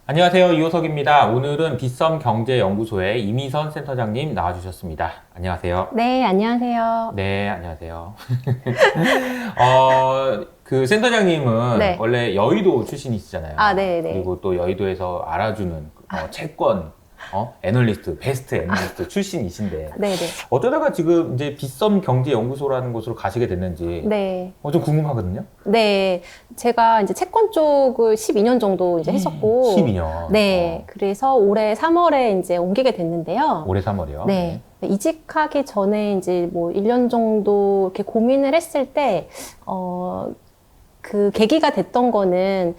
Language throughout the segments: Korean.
안녕하세요. 이호석입니다. 오늘은 빗썸경제연구소의 이미선 센터장님 나와주셨습니다. 안녕하세요. 네, 안녕하세요. 네, 안녕하세요. 그 센터장님은 네. 원래 여의도 출신이시잖아요. 아, 네네. 그리고 또 여의도에서 알아주는 채권 애널리스트, 베스트 애널리스트 출신이신데 네네. 어쩌다가 지금 이제 빗썸경제연구소라는 곳으로 가시게 됐는지 네. 좀 궁금하거든요. 네. 제가 이제 채권 쪽을 12년 정도 이제 했었고. 12년. 네. 그래서 올해 3월에 이제 옮기게 됐는데요. 올해 3월이요. 네. 이직하기 전에 이제 뭐 1년 정도 이렇게 고민을 했을 때, 그 계기가 됐던 거는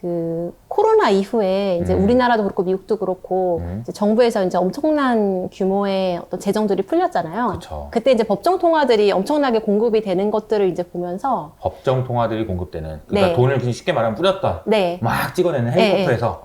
그 코로나 이후에 이제 우리나라도 그렇고 미국도 그렇고 이제 정부에서 이제 엄청난 규모의 어떤 재정들이 풀렸잖아요. 그쵸. 그때 이제 법정 통화들이 엄청나게 공급이 되는 것들을 이제 보면서 법정 통화들이 공급되는 그러니까 네. 돈을 그냥 쉽게 말하면 뿌렸다. 네. 막 찍어내는 헬리콥터에서.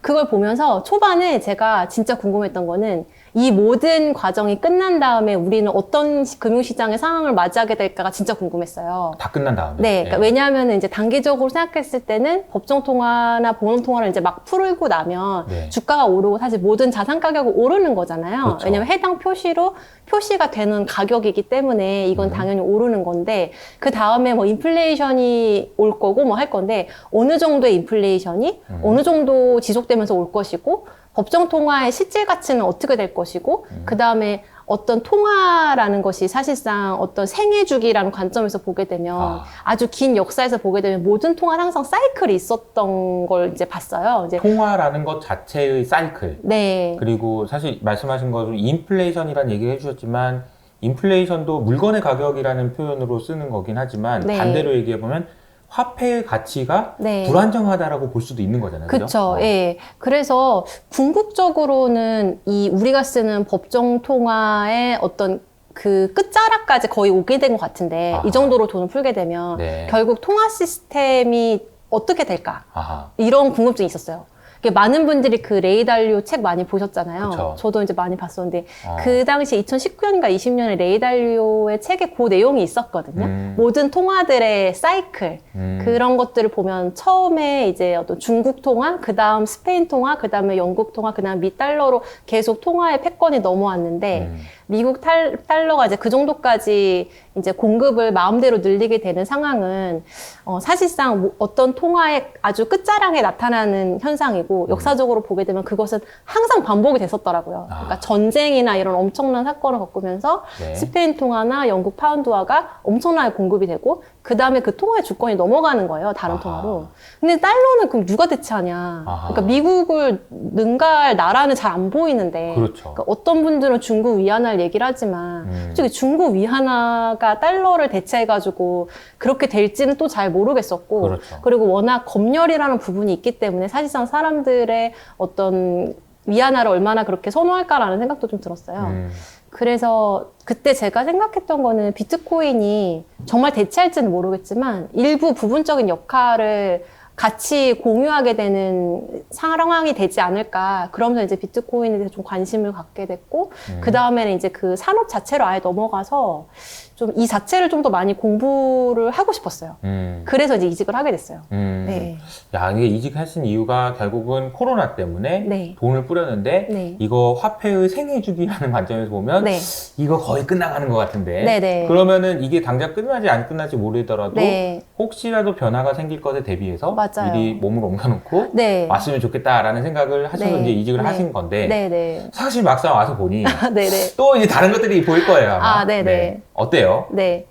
그걸 보면서 초반에 제가 진짜 궁금했던 거는 이 모든 과정이 끝난 다음에 우리는 어떤 금융시장의 상황을 맞이하게 될까가 진짜 궁금했어요. 다 끝난 다음에. 네, 그러니까 왜냐하면 이제 단기적으로 생각했을 때는 법정 통화나 보험 통화를 이제 막 풀고 나면 네. 주가가 오르고 사실 모든 자산 가격이 오르는 거잖아요. 그렇죠. 왜냐하면 해당 표시로 표시가 되는 가격이기 때문에 이건 당연히 오르는 건데 그 다음에 뭐 인플레이션이 올 거고 뭐 할 건데 어느 정도의 인플레이션이 어느 정도 지속되면서 올 것이고 법정 통화의 실질 가치는 어떻게 될 것이고 그 다음에 어떤 통화라는 것이 사실상 어떤 생애 주기라는 관점에서 보게 되면 아주 긴 역사에서 보게 되면 모든 통화는 항상 사이클이 있었던 걸 이제 봤어요. 이제 통화라는 것 자체의 사이클. 네. 그리고 사실 말씀하신 것은 인플레이션이라는 얘기를 해주셨지만 인플레이션도 물건의 가격이라는 표현으로 쓰는 거긴 하지만 네. 반대로 얘기해보면 화폐의 가치가 네. 불안정하다라고 볼 수도 있는 거잖아요. 그렇죠. 예. 그래서 궁극적으로는 이 우리가 쓰는 법정 통화의 어떤 그 끝자락까지 거의 오게 된 것 같은데 이 정도로 돈을 풀게 되면 네. 결국 통화 시스템이 어떻게 될까? 아하. 이런 궁금증이 있었어요. 많은 분들이 그 레이 달리오 책 많이 보셨잖아요. 그쵸. 저도 이제 많이 봤었는데 그 당시 2019년인가 20년에 레이 달리오의 책에 그 내용이 있었거든요. 모든 통화들의 사이클 그런 것들을 보면 처음에 이제 어떤 중국 통화, 그 다음 스페인 통화, 그 다음에 영국 통화, 그 다음 미 달러로 계속 통화의 패권이 넘어왔는데 미국 달러가 이제 그 정도까지 이제 공급을 마음대로 늘리게 되는 상황은 사실상 어떤 통화의 아주 끝자락에 나타나는 현상이고 역사적으로 보게 되면 그것은 항상 반복이 됐었더라고요. 그러니까 전쟁이나 이런 엄청난 사건을 겪으면서 네. 스페인 통화나 영국 파운드화가 엄청나게 공급이 되고 그 다음에 그 통화의 주권이 넘어가는 거예요. 다른 통화로. 근데 달러는 그럼 누가 대체하냐. 그러니까 미국을 능가할 나라는 잘 안 보이는데 그렇죠. 그러니까 어떤 분들은 중국 위안화를 얘기를 하지만 솔직히 중국 위안화가 달러를 대체해가지고 그렇게 될지는 또 잘 모르겠었고 그렇죠. 그리고 워낙 검열이라는 부분이 있기 때문에 사실상 사람들의 어떤 위안화를 얼마나 그렇게 선호할까라는 생각도 좀 들었어요. 그래서 그때 제가 생각했던 거는 비트코인이 정말 대체할지는 모르겠지만 일부 부분적인 역할을 같이 공유하게 되는 상황이 되지 않을까. 그러면서 이제 비트코인에 대해서 좀 관심을 갖게 됐고, 그 다음에는 이제 그 산업 자체로 아예 넘어가서 좀 이 자체를 좀 더 많이 공부를 하고 싶었어요. 그래서 이제 이직을 하게 됐어요. 네. 야, 이게 이직하신 이유가 결국은 코로나 때문에 네. 돈을 뿌렸는데 네. 이거 화폐의 생애주기라는 관점에서 보면 네. 이거 거의 끝나가는 것 같은데 네네. 그러면은 이게 당장 끝나지 안 끝날지 모르더라도 네. 혹시라도 변화가 생길 것에 대비해서 맞아요. 미리 몸을 옮겨놓고 네. 왔으면 좋겠다라는 생각을 하셔서 네. 이제 이직을 네. 하신 건데 네네. 사실 막상 와서 보니 네네. 또 이제 다른 것들이 보일 거예요. 아마. 아, 네네. 어때요? 네.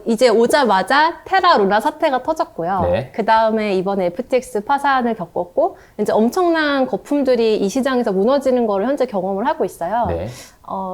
이제 오자마자 테라 루나 사태가 터졌고요. 네. 그 다음에 이번에 FTX 파산을 겪었고, 이제 엄청난 거품들이 이 시장에서 무너지는 거를 현재 경험을 하고 있어요. 네.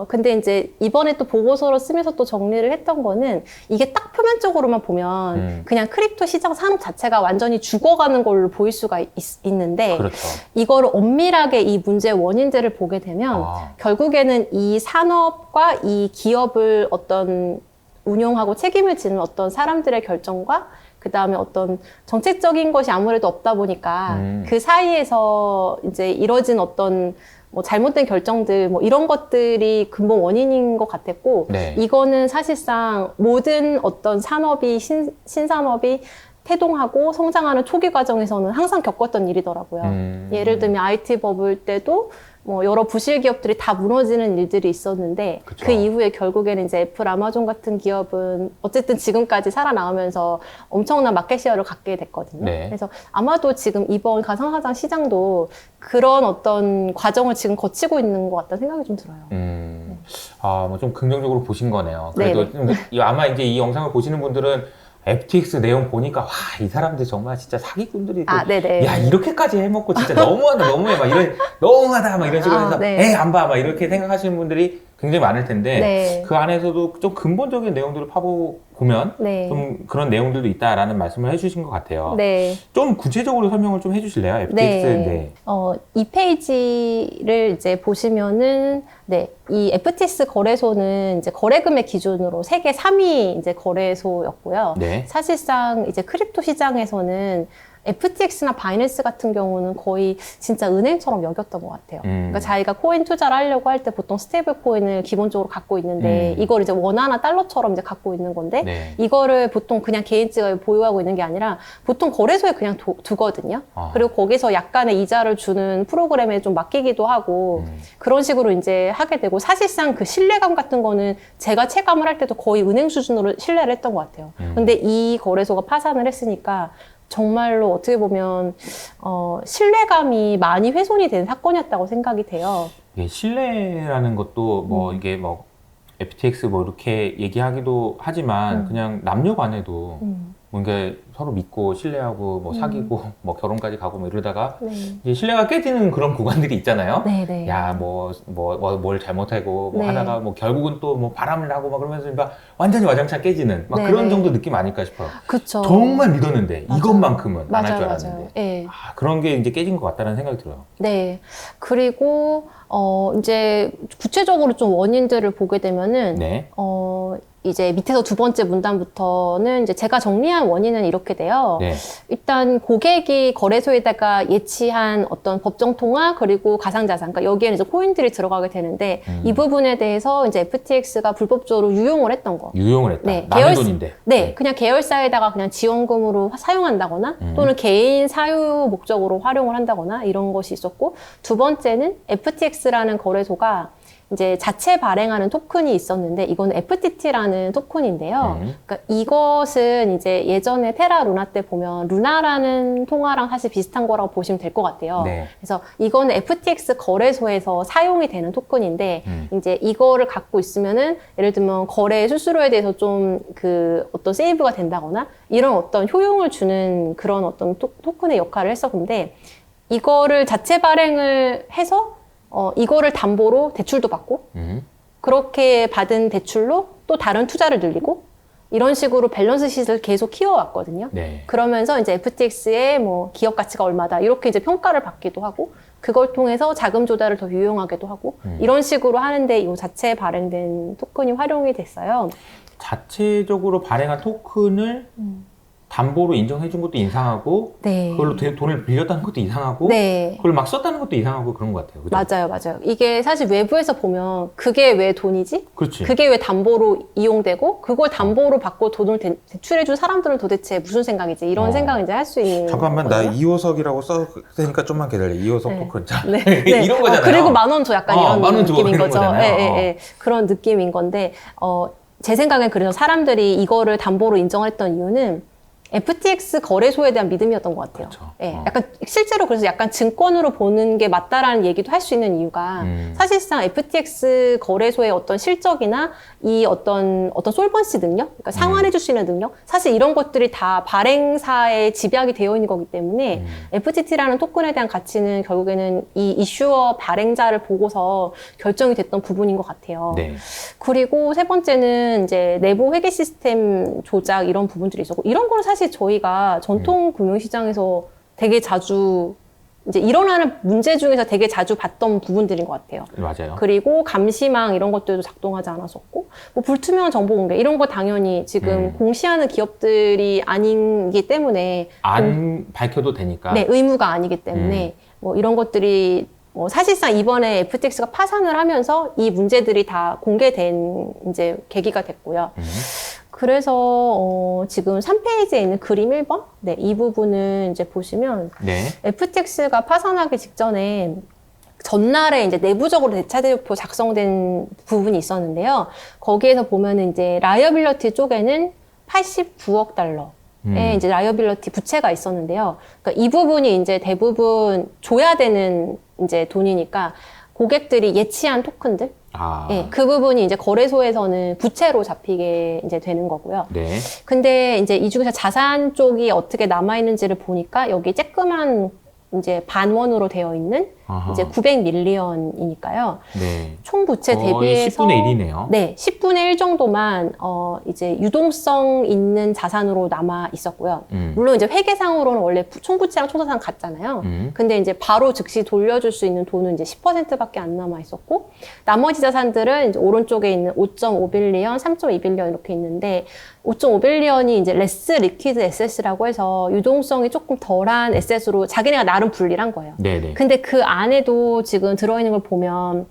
근데 이제 이번에 또 보고서를 쓰면서 또 정리를 했던 거는 이게 딱 표면적으로만 보면 그냥 크립토 시장 산업 자체가 완전히 죽어가는 걸로 보일 수가 있는데 그렇죠. 이거를 엄밀하게 이 문제의 원인들을 보게 되면 결국에는 이 산업과 이 기업을 어떤 운용하고 책임을 지는 어떤 사람들의 결정과 그 다음에 어떤 정책적인 것이 아무래도 없다 보니까 그 사이에서 이제 이뤄진 어떤 뭐 잘못된 결정들 뭐 이런 것들이 근본 원인인 것 같았고 네. 이거는 사실상 모든 어떤 산업이 신산업이 태동하고 성장하는 초기 과정에서는 항상 겪었던 일이더라고요. 예를 들면 IT 버블 때도 뭐 여러 부실 기업들이 다 무너지는 일들이 있었는데 그쵸. 그 이후에 결국에는 이제 애플, 아마존 같은 기업은 어쨌든 지금까지 살아나오면서 엄청난 마켓시어를 갖게 됐거든요. 네. 그래서 아마도 지금 이번 가상화장 시장도 그런 어떤 과정을 지금 거치고 있는 것 같다는 생각이 좀 들어요. 뭐 좀 긍정적으로 보신 거네요. 그래도 아마 이제 이 영상을 보시는 분들은 FTX 내용 보니까 와, 이 사람들 정말 진짜 사기꾼들이 네네. 야, 이렇게까지 해먹고 진짜 너무하다, 너무해 막 너무하다 막 이런 식으로 해서 네. 안 봐 막 이렇게 생각하시는 분들이 굉장히 많을 텐데 네. 그 안에서도 좀 근본적인 내용들을 파보면 네. 좀 그런 내용들도 있다라는 말씀을 해주신 것 같아요. 네. 좀 구체적으로 설명을 좀 해주실래요? FTX. 네. 이 페이지를 이제 보시면은, 이 FTX 거래소는 이제 거래금액 기준으로 세계 3위 이제 거래소였고요. 네. 사실상 이제 크립토 시장에서는 FTX나 바이낸스 같은 경우는 거의 진짜 은행처럼 여겼던 것 같아요. 그러니까 자기가 코인 투자를 하려고 할 때 보통 스테이블 코인을 기본적으로 갖고 있는데 이걸 이제 원화나 달러처럼 이제 갖고 있는 건데 네. 이거를 보통 그냥 개인 지갑에 보유하고 있는 게 아니라 보통 거래소에 그냥 두거든요. 그리고 거기서 약간의 이자를 주는 프로그램에 좀 맡기기도 하고 그런 식으로 이제 하게 되고 사실상 그 신뢰감 같은 거는 제가 체감을 할 때도 거의 은행 수준으로 신뢰를 했던 것 같아요. 근데 이 거래소가 파산을 했으니까 정말로 어떻게 보면 신뢰감이 많이 훼손이 된 사건이었다고 생각이 돼요. 예, 신뢰라는 것도 뭐 이게 뭐 FTX 뭐 이렇게 얘기하기도 하지만 그냥 남녀 간에도 뭔가 서로 믿고 신뢰하고 뭐 사귀고 뭐 결혼까지 가고 뭐 이러다가 이제 신뢰가 깨지는 그런 구간들이 있잖아요. 네네. 야, 뭘 잘못하고 뭐 네. 하다가 뭐 결국은 또 뭐 바람을 나고 막 그러면서 막 완전히 와장창 깨지는 막 네네. 그런 정도 느낌 아닐까 싶어요. 그쵸. 정말 믿었는데 맞아요. 이것만큼은 안 할 줄 맞아요. 알았는데. 네. 그런 게 이제 깨진 것 같다는 생각이 들어요. 네. 그리고 이제 구체적으로 좀 원인들을 보게 되면은 네. 이제 밑에서 두 번째 문단부터는 이제 제가 정리한 원인은 이렇게 돼요. 네. 일단 고객이 거래소에다가 예치한 어떤 법정 통화 그리고 가상자산, 그러니까 여기에는 이제 코인들이 들어가게 되는데 이 부분에 대해서 이제 FTX가 불법적으로 유용을 했던 거. 유용을 했다. 네, 남의 돈인데. 네, 그냥 계열사에다가 그냥 지원금으로 사용한다거나 또는 개인 사유 목적으로 활용을 한다거나 이런 것이 있었고 두 번째는 FTX라는 거래소가 이제 자체 발행하는 토큰이 있었는데 이건 FTT라는 토큰인데요. 그러니까 이것은 이제 예전에 테라 루나 때 보면 루나라는 통화랑 사실 비슷한 거라고 보시면 될 것 같아요. 네. 그래서 이거는 FTX 거래소에서 사용이 되는 토큰인데 이제 이거를 갖고 있으면은 예를 들면 거래 수수료에 대해서 좀 그 어떤 세이브가 된다거나 이런 어떤 효용을 주는 그런 어떤 토큰의 역할을 했었는데 이거를 자체 발행을 해서 이거를 담보로 대출도 받고 그렇게 받은 대출로 또 다른 투자를 늘리고 이런 식으로 밸런스 시트를 계속 키워왔거든요. 네. 그러면서 이제 FTX의 뭐 기업 가치가 얼마다 이렇게 이제 평가를 받기도 하고 그걸 통해서 자금 조달을 더 유용하게도 하고 이런 식으로 하는데 이 자체 발행된 토큰이 활용이 됐어요. 자체적으로 발행한 토큰을 담보로 인정해준 것도 이상하고 네. 그걸로 돈을 빌렸다는 것도 이상하고 네. 그걸 막 썼다는 것도 이상하고 그런 것 같아요. 그죠? 맞아요. 이게 사실 외부에서 보면 그게 왜 돈이지? 그렇지. 그게 왜 담보로 이용되고 그걸 담보로 받고 돈을 대출해준 사람들은 도대체 무슨 생각이지? 이런 생각을 이제 할 수 있는 잠깐만 거거든요. 나 이호석이라고 써니까 좀만 기다려. 이호석 네. 토큰. 자, 네. 이런 거잖아요. 그리고 10,000원 줘 약간 이런 10,000원 줘, 느낌인 이런 거죠. 거잖아요. 예. 그런 느낌인 건데 제 생각엔 그래서 사람들이 이거를 담보로 인정했던 이유는 FTX 거래소에 대한 믿음이었던 것 같아요. 그렇죠. 예, 약간 실제로 그래서 약간 증권으로 보는 게 맞다라는 얘기도 할 수 있는 이유가 사실상 FTX 거래소의 어떤 실적이나 이 어떤 솔번시 능력, 그러니까 상환해줄 수 있는 능력, 사실 이런 것들이 다 발행사에 집약이 되어 있는 거기 때문에 FTT라는 토큰에 대한 가치는 결국에는 이 이슈어 발행자를 보고서 결정이 됐던 부분인 것 같아요. 네. 그리고 세 번째는 이제 내부 회계 시스템 조작 이런 부분들이 있었고 이런 거는 사실 저희가 전통 금융시장에서 되게 자주 이제 일어나는 문제 중에서 되게 자주 봤던 부분들인 것 같아요. 맞아요. 그리고 감시망 이런 것들도 작동하지 않았었고 뭐 불투명한 정보 공개 이런 거 당연히 지금 공시하는 기업들이 아니기 때문에 안 밝혀도 되니까. 네, 의무가 아니기 때문에 뭐 이런 것들이 뭐 사실상 이번에 FTX가 파산을 하면서 이 문제들이 다 공개된 이제 계기가 됐고요. 그래서 지금 3페이지에 있는 그림 1번? 네, 이 부분은 이제 보시면 네. FTX가 파산하기 직전에 전날에 이제 내부적으로 대차대표 작성된 부분이 있었는데요. 거기에서 보면은 이제 라이어빌러티 쪽에는 89억 달러의 이제 라이어빌러티 부채가 있었는데요. 그러니까 이 부분이 이제 대부분 줘야 되는 이제 돈이니까 고객들이 예치한 토큰들, 예, 그 부분이 이제 거래소에서는 부채로 잡히게 이제 되는 거고요. 네. 근데 이제 이 중에서 자산 쪽이 어떻게 남아있는지를 보니까 여기 쬐끄만 이제 반원으로 되어 있는 아하. 이제 900밀리언이니까요. 네. 총 부채 거의 대비해서 10분의 1이네요. 네, 10분의 1 정도만 이제 유동성 있는 자산으로 남아 있었고요. 물론 이제 회계상으로는 원래 총 부채랑 총 자산 같잖아요. 근데 이제 바로 즉시 돌려줄 수 있는 돈은 이제 10%밖에 안 남아 있었고, 나머지 자산들은 이제 오른쪽에 있는 5.5빌리언, 3.2빌리언 이렇게 있는데, 5.5빌리언이 이제 레스 리퀴드 에셋이라고 해서 유동성이 조금 덜한 에셋으로 자기네가 나름 분리를 한 거예요. 네네. 근데 그 안에도 지금 들어있는 걸 보면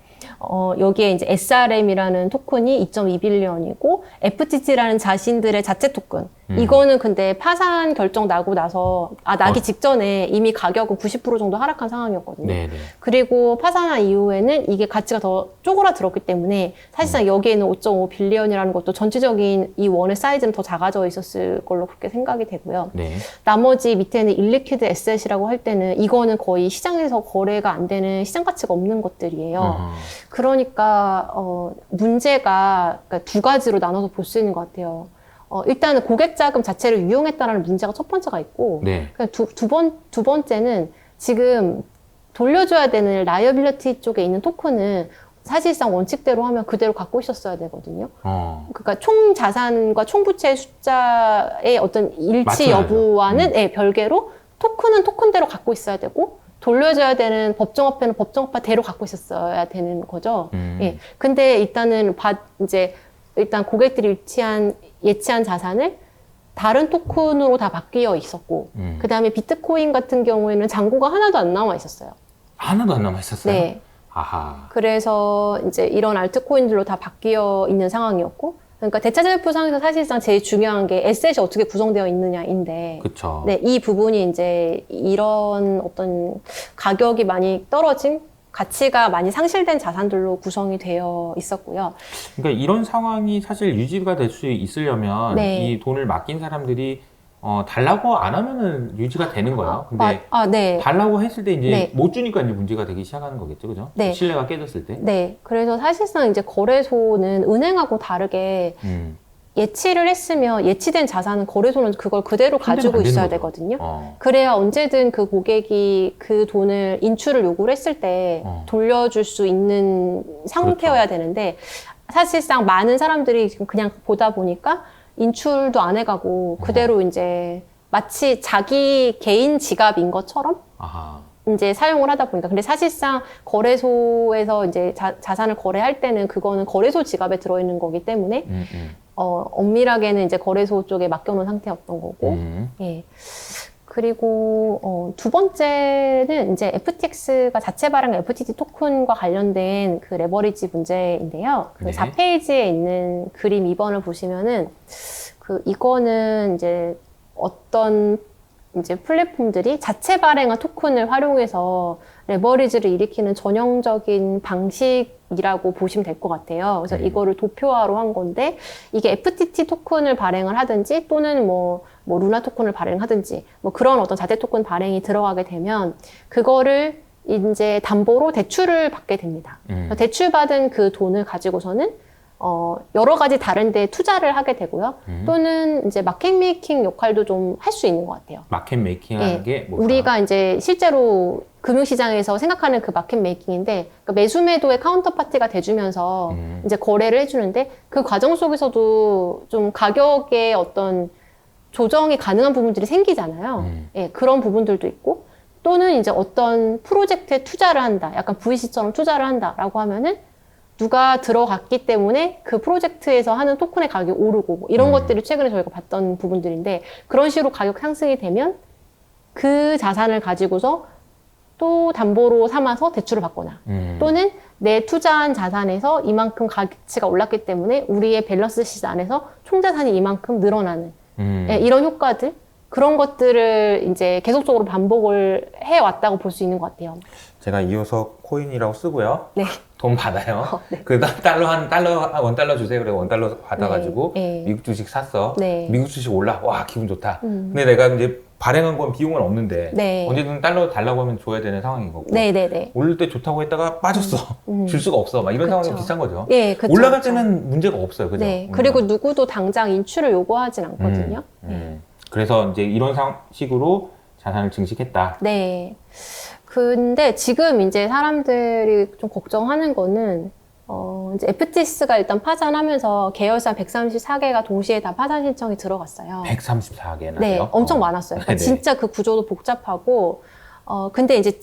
여기에 이제 SRM이라는 토큰이 2.2빌리언이고 FTT라는 자신들의 자체 토큰. 이거는 근데 파산 결정 나고 나서 나기 직전에 이미 가격은 90% 정도 하락한 상황이었거든요. 네네. 그리고 파산한 이후에는 이게 가치가 더 쪼그라들었기 때문에 사실상 여기에는 5.5빌리언이라는 것도 전체적인 이 원의 사이즈는 더 작아져 있었을 걸로 그렇게 생각이 되고요. 네. 나머지 밑에는 일리퀴드 에셋이라고 할 때는 이거는 거의 시장에서 거래가 안 되는 시장 가치가 없는 것들이에요. 그러니까 문제가 그러니까 두 가지로 나눠서 볼 수 있는 것 같아요. 일단은 고객 자금 자체를 유용했다라는 문제가 첫 번째가 있고, 네. 두 번째는 지금 돌려줘야 되는 라이어빌리티 쪽에 있는 토큰은 사실상 원칙대로 하면 그대로 갖고 있었어야 되거든요. 그러니까 총 자산과 총 부채 숫자의 어떤 일치 여부와는 네, 별개로 토큰은 토큰대로 갖고 있어야 되고, 돌려줘야 되는 법정화폐는 법정화폐대로 갖고 있었어야 되는 거죠. 예. 근데 일단은 일단 고객들이 예치한 자산을 다른 토큰으로 다 바뀌어 있었고, 그 다음에 비트코인 같은 경우에는 잔고가 하나도 안 남아 있었어요. 하나도 안 남아 있었어요? 네. 아하. 그래서 이제 이런 알트코인들로 다 바뀌어 있는 상황이었고, 그러니까 대차대표상에서 사실상 제일 중요한 게 에셋이 어떻게 구성되어 있느냐인데, 그쵸. 네, 이 부분이 이제 이런 어떤 가격이 많이 떨어진 가치가 많이 상실된 자산들로 구성이 되어 있었고요. 그러니까 이런 상황이 사실 유지가 될 수 있으려면 네. 이 돈을 맡긴 사람들이 달라고 안 하면은 유지가 되는 거예요. 근데 네. 달라고 했을 때 이제 네. 못 주니까 이제 문제가 되기 시작하는 거겠죠, 그죠? 네. 신뢰가 깨졌을 때. 네. 그래서 사실상 이제 거래소는 은행하고 다르게 예치를 했으면 예치된 자산은 거래소는 그걸 그대로 가지고 있어야 되거든요. 그래야 언제든 그 고객이 그 돈을 인출을 요구를 했을 때 돌려줄 수 있는 상태여야 되는데, 사실상 많은 사람들이 지금 그냥 보다 보니까 인출도 안 해가고 그대로 이제 마치 자기 개인 지갑인 것처럼 이제 사용을 하다 보니까. 근데 사실상 거래소에서 이제 자산을 거래할 때는 그거는 거래소 지갑에 들어있는 거기 때문에 엄밀하게는 이제 거래소 쪽에 맡겨놓은 상태였던 거고. 예. 그리고 두 번째는 이제 FTX가 자체 발행 FTT 토큰과 관련된 그 레버리지 문제인데요. 그 네. 4페이지에 있는 그림 2번을 보시면은 이거는 이제 어떤 이제 플랫폼들이 자체 발행한 토큰을 활용해서 레버리지를 일으키는 전형적인 방식이라고 보시면 될 것 같아요. 그래서 이거를 도표화로 한 건데, 이게 FTT 토큰을 발행을 하든지 또는 뭐 루나 토큰을 발행하든지 뭐 그런 어떤 자체 토큰 발행이 들어가게 되면 그거를 이제 담보로 대출을 받게 됩니다. 대출받은 그 돈을 가지고서는 여러 가지 다른 데 투자를 하게 되고요. 또는 이제 마켓 메이킹 역할도 좀 할 수 있는 것 같아요. 마켓 메이킹 하는 게 뭘까? 우리가 이제 실제로 금융시장에서 생각하는 그 마켓 메이킹인데, 그러니까 매수 매도의 카운터 파티가 돼주면서 이제 거래를 해주는데, 그 과정 속에서도 좀 가격의 어떤 조정이 가능한 부분들이 생기잖아요. 예, 그런 부분들도 있고, 또는 이제 어떤 프로젝트에 투자를 한다. 약간 VC처럼 투자를 한다라고 하면은 누가 들어갔기 때문에 그 프로젝트에서 하는 토큰의 가격이 오르고 이런 것들이 최근에 저희가 봤던 부분들인데, 그런 식으로 가격 상승이 되면 그 자산을 가지고서 또 담보로 삼아서 대출을 받거나 또는 내 투자한 자산에서 이만큼 가치가 올랐기 때문에 우리의 밸런스 시트 안에서 총 자산이 이만큼 늘어나는 예, 이런 효과들 그런 것들을 이제 계속적으로 반복을 해왔다고 볼 수 있는 것 같아요. 제가 이호석 코인이라고 쓰고요. 네. 돈 받아요. 네. 그 원 달러 주세요. 그래 원 달러 받아가지고 네. 미국 주식 샀어. 네. 미국 주식 올라. 와 기분 좋다. 근데 내가 이제 발행한 건 비용은 없는데 네. 언제든 달러 달라고 하면 줘야 되는 상황인 거고. 네네네. 오를 때 좋다고 했다가 빠졌어. 줄 수가 없어. 막 이런 그쵸. 상황이 비싼 거죠. 예, 그쵸, 올라갈 그쵸. 때는 문제가 없어요. 그죠? 네. 그리고 누구도 당장 인출을 요구하진 않거든요. 그래서 이제 이런 식으로 자산을 증식했다. 네. 근데 지금 이제 사람들이 좀 걱정하는 거는, 이제 FTX가 일단 파산하면서 계열사 134개가 동시에 다 파산 신청이 들어갔어요. 134개나. 네, 엄청 많았어요. 그러니까 진짜 그 구조도 복잡하고, 근데 이제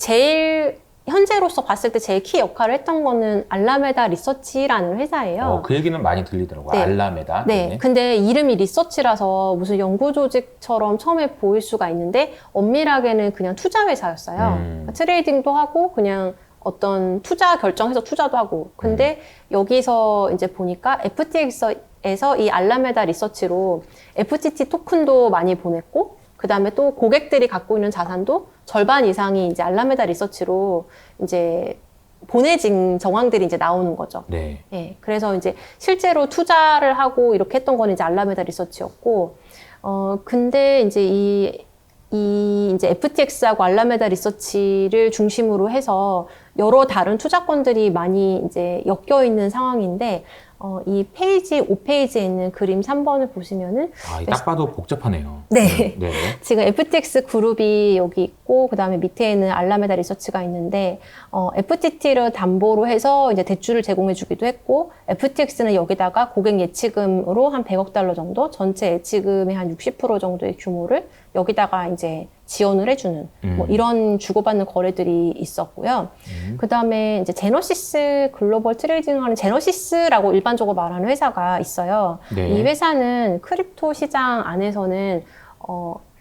현재로서 봤을 때 제일 키 역할을 했던 거는 알라메다 리서치라는 회사예요. 그 얘기는 많이 들리더라고요. 네. 알라메다. 네. 근데 이름이 리서치라서 무슨 연구 조직처럼 처음에 보일 수가 있는데 엄밀하게는 그냥 투자 회사였어요. 트레이딩도 하고 그냥 어떤 투자 결정해서 투자도 하고. 근데 여기서 이제 보니까 FTX에서 이 알라메다 리서치로 FTT 토큰도 많이 보냈고 그 다음에 또 고객들이 갖고 있는 자산도 절반 이상이 이제 알라메다 리서치로 이제 보내진 정황들이 이제 나오는 거죠. 네. 예. 그래서 이제 실제로 투자를 하고 이렇게 했던 거는 이제 알라메다 리서치였고, 근데 이제 이제 FTX하고 알라메다 리서치를 중심으로 해서 여러 다른 투자권들이 많이 이제 엮여 있는 상황인데, 이 페이지 5페이지에 있는 그림 3번을 보시면은 딱 봐도 복잡하네요. 네. 네. 지금 FTX 그룹이 여기 있고 그다음에 밑에는 알라메다 리서치가 있는데 FTT를 담보로 해서 이제 대출을 제공해 주기도 했고 FTX는 여기다가 고객 예치금으로 한 100억 달러 정도 전체 예치금의 한 60% 정도의 규모를 여기다가 이제 지원을 해주는 뭐 이런 주고받는 거래들이 있었고요. 그다음에 이제 제너시스 글로벌 트레이딩하는 제너시스라고 일반적으로 말하는 회사가 있어요. 네. 이 회사는 크립토 시장 안에서는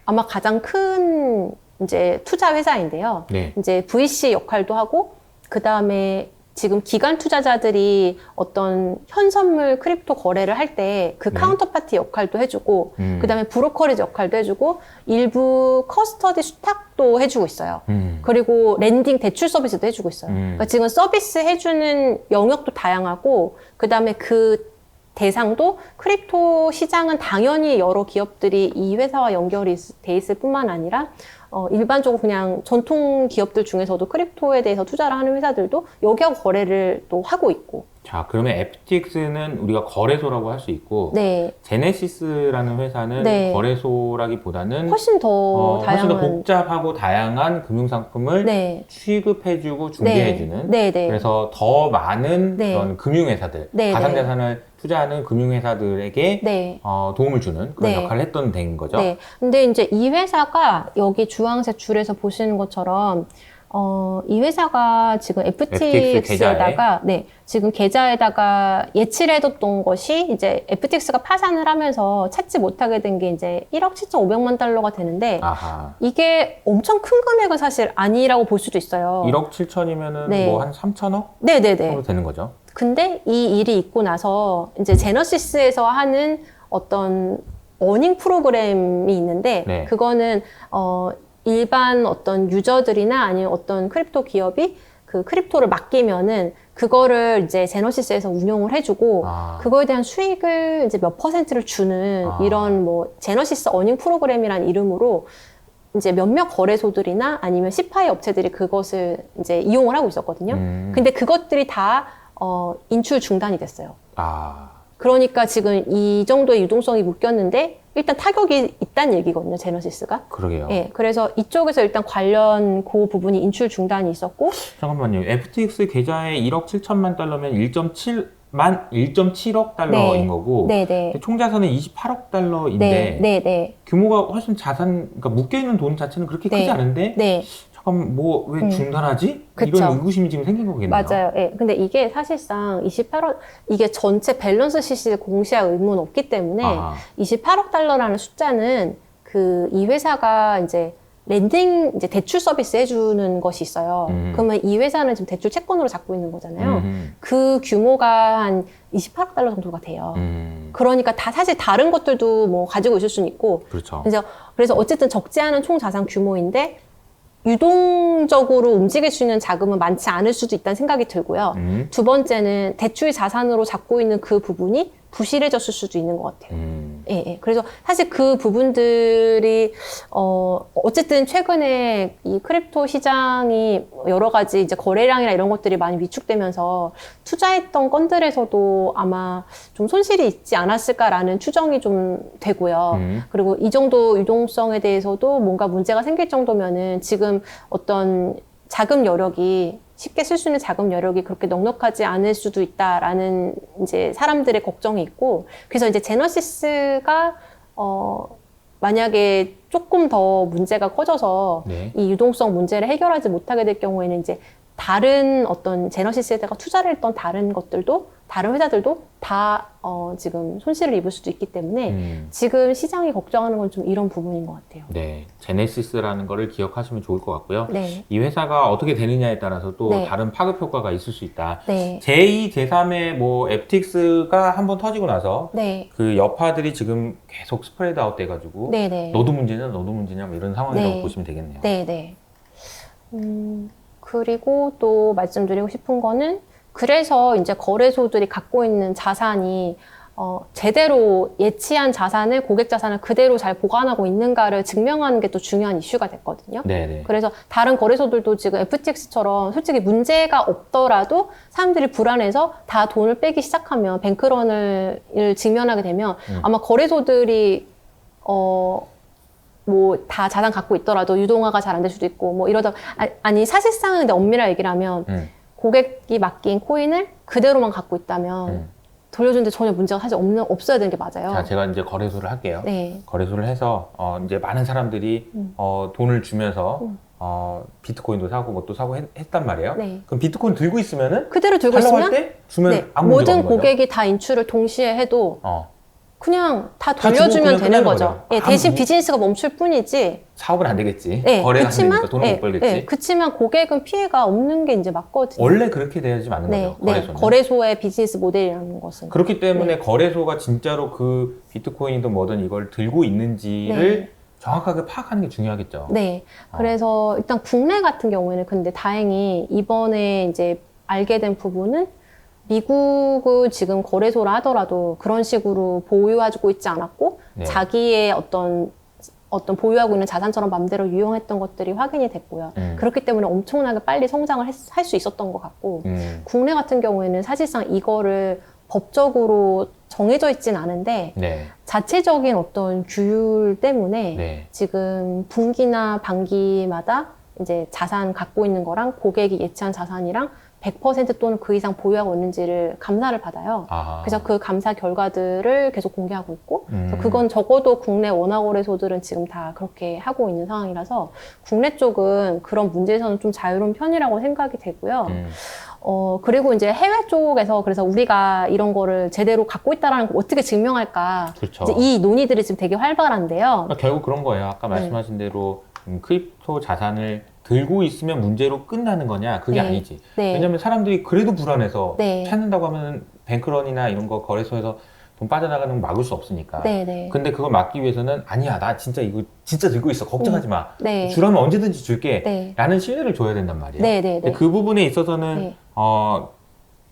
아마 가장 큰 이제 투자 회사인데요. 네. 이제 VC 역할도 하고 그다음에 지금 기관 투자자들이 어떤 현선물 크립토 거래를 할 때 그 네. 카운터파티 역할도 해주고 그다음에 브로커리지 역할도 해주고 일부 커스터디 수탁도 해주고 있어요. 그리고 렌딩 대출 서비스도 해주고 있어요. 그러니까 지금 서비스 해주는 영역도 다양하고 그다음에 그 대상도 크립토 시장은 당연히 여러 기업들이 이 회사와 연결이 돼 있을 뿐만 아니라 일반적으로 그냥 전통 기업들 중에서도 크립토에 대해서 투자를 하는 회사들도 여기하고 거래를 또 하고 있고. 자, 그러면 FTX는 우리가 거래소라고 할 수 있고, 네. 제네시스라는 회사는 네. 거래소라기보다는 훨씬 더 훨씬 더 다양한. 복잡하고 다양한 금융상품을 네. 취급해주고 중개해주는. 네. 네. 그래서 더 많은 네. 그런 금융회사들, 네. 가상자산을 투자하는 금융회사들에게 네. 도움을 주는 그런 네. 역할을 했던 데인 거죠. 네. 근데 이제 이 회사가 여기 주황색 줄에서 보시는 것처럼 이 회사가 지금 FTX에다가 지금 계좌에다가 예치를 해뒀던 것이 이제 FTX가 파산을 하면서 찾지 못하게 된 게 이제 1억 7,500만 달러가 되는데 아하. 이게 엄청 큰 금액은 사실 아니라고 볼 수도 있어요. 1억 7천이면은 네. 뭐 한 3천억 네네네. 정도 되는 거죠. 근데 이 일이 있고 나서 이제 제너시스에서 하는 어떤 어닝 프로그램이 있는데 네. 그거는 일반 어떤 유저들이나 아니면 어떤 크립토 기업이 그 크립토를 맡기면은 그거를 이제 제너시스에서 운용을 해주고 그거에 대한 수익을 이제 몇 %를 주는 이런 뭐 제너시스 어닝 프로그램이란 이름으로 이제 몇몇 거래소들이나 아니면 시파이 업체들이 그것을 이제 이용을 하고 있었거든요. 근데 그것들이 다 인출 중단이 됐어요. 그러니까 지금 이 정도의 유동성이 묶였는데 일단 타격이 있다는 얘기거든요, 제너시스가. 그러게요. 예, 그래서 이쪽에서 일단 관련 그 부분이 인출 중단이 있었고. 잠깐만요. FTX 계좌에 1억 7천만 달러면 1.7억 달러인 네. 거고 네네. 총 자산은 28억 달러인데 네네. 규모가 훨씬 그러니까 묶여있는 돈 자체는 그렇게 크지 않은데 네. 잠깐 왜 중단하지? 그쵸. 이런 의구심이 지금 생긴 거겠네요. 맞아요. 예. 근데 이게 사실상 28억, 이게 전체 밸런스 시트를 공시할 의무는 없기 때문에 28억 달러라는 숫자는 이 회사가 이제 렌딩 이제 대출 서비스 해주는 것이 있어요. 그러면 이 회사는 지금 대출 채권으로 잡고 있는 거잖아요. 그 규모가 한 28억 달러 정도가 돼요. 그러니까 다 사실 다른 것들도 뭐 가지고 있을 수는 있고. 그렇죠. 그래서 어쨌든 적지 않은 총 자산 규모인데 유동적으로 움직일 수 있는 자금은 많지 않을 수도 있다는 생각이 들고요. 두 번째는 대출 자산으로 잡고 있는 그 부분이 부실해졌을 수도 있는 것 같아요. 예, 예. 그래서 사실 그 부분들이 어쨌든 최근에 이 크립토 시장이 여러 가지 이제 거래량이나 이런 것들이 많이 위축되면서 투자했던 건들에서도 아마 좀 손실이 있지 않았을까라는 추정이 좀 되고요. 그리고 이 정도 유동성에 대해서도 뭔가 문제가 생길 정도면은 지금 어떤 자금 여력이 쉽게 쓸 수 있는 자금 여력이 그렇게 넉넉하지 않을 수도 있다라는 이제 사람들의 걱정이 있고, 그래서 이제 제너시스가 만약에 조금 더 문제가 커져서 네. 이 유동성 문제를 해결하지 못하게 될 경우에는 이제 다른 어떤 제너시스에다가 투자를 했던 다른 것들도 다른 회사들도 다 지금 손실을 입을 수도 있기 때문에 지금 시장이 걱정하는 건 좀 이런 부분인 것 같아요. 네, 제네시스라는 거를 기억하시면 좋을 것 같고요. 네. 이 회사가 어떻게 되느냐에 따라서 또 네. 다른 파급 효과가 있을 수 있다. 네. 제2, 제3의 뭐 FTX가 한번 터지고 나서 네. 그 여파들이 지금 계속 스프레드 아웃 돼가지고 네. 네. 너도 문제냐, 너도 문제냐 뭐 이런 상황이라고 네. 보시면 되겠네요. 네, 네. 그리고 또 말씀드리고 싶은 거는 그래서 이제 거래소들이 갖고 있는 자산이 제대로 예치한 자산을 고객 자산을 그대로 잘 보관하고 있는가를 증명하는 게 또 중요한 이슈가 됐거든요. 네네. 그래서 다른 거래소들도 지금 FTX처럼 솔직히 문제가 없더라도 사람들이 불안해서 다 돈을 빼기 시작하면 뱅크런을 직면하게 되면 아마 거래소들이 뭐 다 자산 갖고 있더라도 유동화가 잘 안 될 수도 있고 뭐 이러다 아니 사실상은 근데 엄밀하게 얘기를 하면 고객이 맡긴 코인을 그대로만 갖고 있다면 돌려주는데 전혀 문제가 사실 없어야 되는 게 맞아요. 자, 제가 이제 거래소를 할게요. 네. 거래소를 해서 이제 많은 사람들이 돈을 주면서 비트코인도 사고 뭐 또 사고 했단 말이에요. 네. 그럼 비트코인 들고 있으면은 그대로 들고 하려고 있으면 할 때 주면 네. 아무 문제가 모든 없는 거죠? 고객이 다 인출을 동시에 해도 그냥 다 다 주고 돌려주면 그냥 되는 끝나는 거죠. 거죠. 예, 아무 대신 뭐- 비즈니스가 멈출 뿐이지. 사업은 안 되겠지. 예, 거래가 안 되니까 돈을 못 벌겠지. 예, 그치만 고객은 피해가 없는 게 이제 맞거든요. 원래 그렇게 돼야지 맞는 네, 거죠. 네. 거래소는. 거래소의 비즈니스 모델이라는 것은. 그렇기 때문에 네. 거래소가 진짜로 그 비트코인이든 뭐든 이걸 들고 있는지를 네. 정확하게 파악하는 게 중요하겠죠. 네. 그래서 일단 국내 같은 경우에는 근데 다행히 이번에 이제 알게 된 부분은 미국은 지금 거래소를 하더라도 그런 식으로 보유하고 있지 않았고 네. 자기의 어떤 보유하고 있는 자산처럼 맘대로 유용했던 것들이 확인이 됐고요. 그렇기 때문에 엄청나게 빨리 성장을 할 수 있었던 것 같고 국내 같은 경우에는 사실상 이거를 법적으로 정해져 있진 않은데 네. 자체적인 어떤 규율 때문에 네. 지금 분기나 반기마다 이제 자산 갖고 있는 거랑 고객이 예치한 자산이랑 100% 또는 그 이상 보유하고 있는지를 감사를 받아요. 아하. 그래서 그 감사 결과들을 계속 공개하고 있고 그래서 그건 적어도 국내 원화거래소들은 지금 다 그렇게 하고 있는 상황이라서 국내 쪽은 그런 문제에서는 좀 자유로운 편이라고 생각이 되고요. 그리고 이제 해외 쪽에서 그래서 우리가 이런 거를 제대로 갖고 있다라는 걸 어떻게 증명할까. 그렇죠. 이제 이 논의들이 지금 되게 활발한데요. 그러니까 결국 그런 거예요. 아까 말씀하신 대로 크립토 자산을 들고 있으면 문제로 끝나는 거냐? 그게 네. 아니지. 네. 왜냐면 사람들이 그래도 불안해서 네. 찾는다고 하면 뱅크런이나 이런 거 거래소에서 돈 빠져나가는 건 막을 수 없으니까. 네, 네. 근데 그걸 막기 위해서는 아니야, 나 진짜 이거 진짜 들고 있어. 걱정하지 마. 네. 주라면 언제든지 줄게. 네. 라는 신뢰를 줘야 된단 말이에요. 네, 네, 근데 네. 그 부분에 있어서는 네.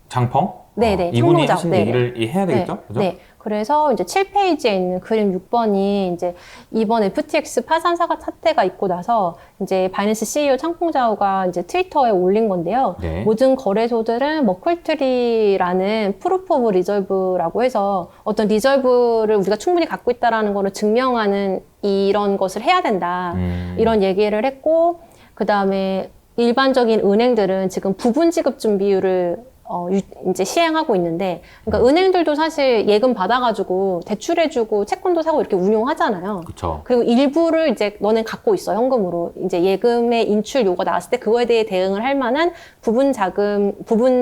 장펑? 네, 네. 이분이 청노자. 하신 네, 얘기를 해야 되겠죠? 네, 그죠? 네. 그래서 이제 7페이지에 있는 그림 6번이 이제 이번 FTX 파산 사태가 있고 나서 이제 바이낸스 CEO 창풍자오가 이제 트위터에 올린 건데요. 네. 모든 거래소들은 머클트리라는 프루프 오브 리저브라고 해서 어떤 리저브를 우리가 충분히 갖고 있다라는 거를 증명하는 이런 것을 해야 된다. 이런 얘기를 했고, 그 다음에 일반적인 은행들은 지금 부분 지급 준비율을 이제 시행하고 있는데, 그러니까 은행들도 사실 예금 받아가지고 대출해주고 채권도 사고 이렇게 운용하잖아요. 그쵸. 그리고 일부를 이제 너는 갖고 있어, 현금으로. 이제 예금의 인출 요구가 나왔을 때 그거에 대해 대응을 할 만한 부분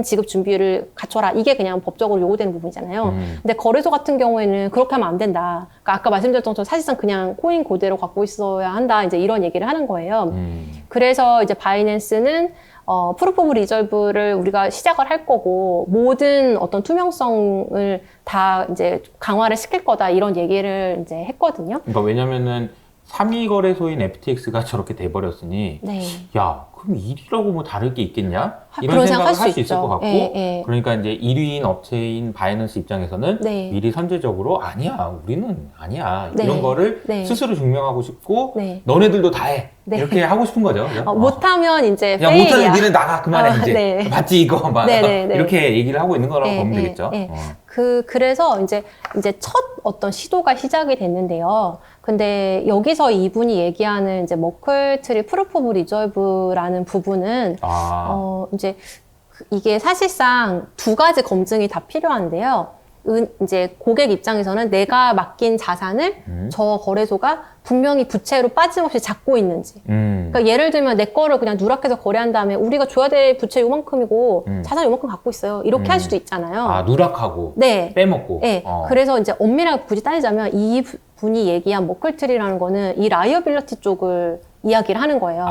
지급 준비를 갖춰라. 이게 그냥 법적으로 요구되는 부분이잖아요. 근데 거래소 같은 경우에는 그렇게 하면 안 된다. 그러니까 아까 말씀드렸던 것처럼 사실상 그냥 코인 그대로 갖고 있어야 한다. 이제 이런 얘기를 하는 거예요. 그래서 이제 바이낸스는 프루프 오브 리저브를 우리가 시작을 할 거고, 모든 어떤 투명성을 다 이제 강화를 시킬 거다, 이런 얘기를 이제 했거든요. 그러니까 왜냐면은 3위 거래소인 FTX가 저렇게 돼버렸으니, 네. 야, 그럼 1위라고 뭐 다를 게 있겠냐? 그런 이런 생각 생각을 할 수 있을 있죠. 것 같고, 예, 예. 그러니까 이제 1위인 업체인 바이낸스 입장에서는 네. 미리 선제적으로 아니야, 우리는 아니야. 네. 이런 거를 네. 스스로 증명하고 싶고, 네. 너네들도 다 해. 네. 이렇게 하고 싶은 거죠. 그죠? 못하면 이제 야, 페일이야. 못하면 니는 나가, 그만해, 이제. 네. 맞지, 이거. 막. 네, 네, 네. 이렇게 얘기를 하고 있는 거라고 네, 보면 네, 되겠죠. 네. 그래서 이제 첫 어떤 시도가 시작이 됐는데요. 근데 여기서 이분이 얘기하는 이제 머클트리 프루프 오브 리저브라는 부분은, 이제 이게 사실상 두 가지 검증이 다 필요한데요. 이제 고객 입장에서는 내가 맡긴 자산을 저 거래소가 분명히 부채로 빠짐없이 잡고 있는지. 그러니까 예를 들면 내 거를 그냥 누락해서 거래한 다음에 우리가 줘야 될 부채 요만큼이고 자산 요만큼 갖고 있어요. 이렇게 할 수도 있잖아요. 아, 누락하고. 네. 빼먹고. 네. 그래서 이제 엄밀하게 굳이 따지자면 이 분이 얘기한 머클트리라는 거는 이 라이어빌리티 쪽을 이야기를 하는 거예요.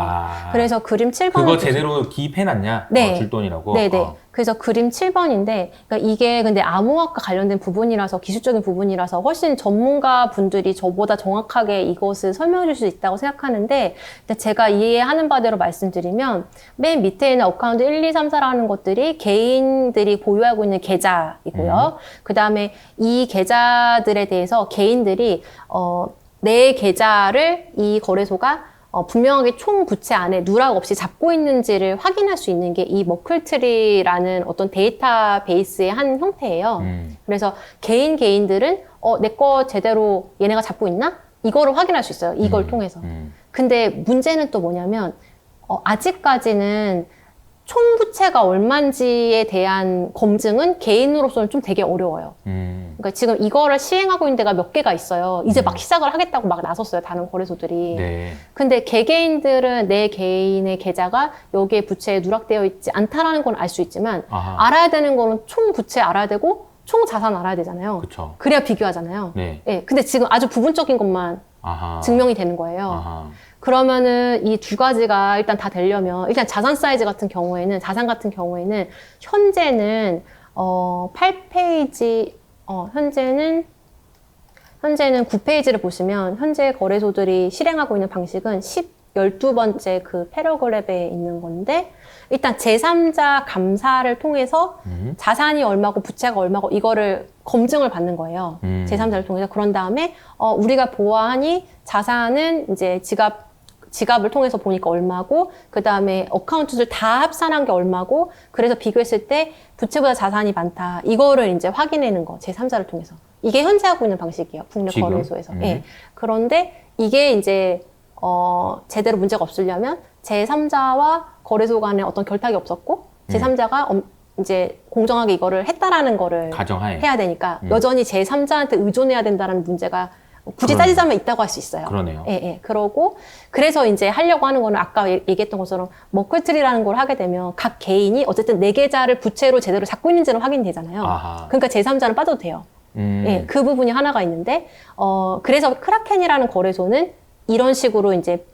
그래서 그림 7번을 그거 제대로 기입해놨냐? 네. 줄 돈이라고? 네네. 그래서 그림 7번인데, 그러니까 이게 근데 암호화과 관련된 부분이라서, 기술적인 부분이라서 훨씬 전문가 분들이 저보다 정확하게 이것을 설명해 줄 수 있다고 생각하는데, 제가 이해하는 바대로 말씀드리면, 맨 밑에 있는 어카운트 1, 2, 3, 4라는 것들이 개인들이 보유하고 있는 계좌이고요. 그 다음에 이 계좌들에 대해서 개인들이, 내 계좌를 이 거래소가 분명하게 총 부채 안에 누락 없이 잡고 있는지를 확인할 수 있는 게 이 머클트리라는 어떤 데이터베이스의 한 형태예요. 그래서 개인들은 내 거 제대로 얘네가 잡고 있나? 이거를 확인할 수 있어요. 이걸 통해서. 근데 문제는 또 뭐냐면 아직까지는 총 부채가 얼마인지에 대한 검증은 개인으로서는 좀 되게 어려워요. 그러니까 지금 이거를 시행하고 있는 데가 몇 개가 있어요. 이제 막 시작을 하겠다고 막 나섰어요. 다른 거래소들이. 네. 근데 개개인들은 내 개인의 계좌가 여기에 부채에 누락되어 있지 않다라는 건 알 수 있지만 알아야 되는 거는 총 부채 알아야 되고 총 자산 알아야 되잖아요. 그쵸. 그래야 비교하잖아요. 네. 네. 근데 지금 아주 부분적인 것만 증명이 되는 거예요. 그러면은 이 두 가지가 일단 다 되려면, 일단 자산 사이즈 같은 경우에는, 자산 같은 경우에는 현재는 8페이지, 현재는 9페이지를 보시면 현재 거래소들이 실행하고 있는 방식은 12번째 그 패러그랩에 있는 건데, 일단 제3자 감사를 통해서 자산이 얼마고 부채가 얼마고 이거를 검증을 받는 거예요. 제3자를 통해서. 그런 다음에 우리가 보아하니 자산은 이제 지갑을 통해서 보니까 얼마고, 그 다음에 어카운트들 다 합산한 게 얼마고, 그래서 비교했을 때 부채보다 자산이 많다. 이거를 이제 확인하는 거, 제3자를 통해서. 이게 현재 하고 있는 방식이에요. 국내 지금? 거래소에서. 예. 그런데 이게 이제, 제대로 문제가 없으려면 제3자와 거래소 간에 어떤 결탁이 없었고, 제3자가 이제 공정하게 이거를 했다라는 거를 가정하에. 해야 되니까 여전히 제3자한테 의존해야 된다는 문제가 굳이 따지자면 있다고 할 수 있어요. 그러네요. 예, 예. 그러고, 그래서 이제 하려고 하는 거는 아까 얘기했던 것처럼 머클트리라는 걸 하게 되면 각 개인이 어쨌든 내 계좌를 부채로 제대로 잡고 있는지는 확인이 되잖아요. 그러니까 제3자는 빠져도 돼요. 예, 그 부분이 하나가 있는데, 그래서 크라켄이라는 거래소는 이런 식으로 이제,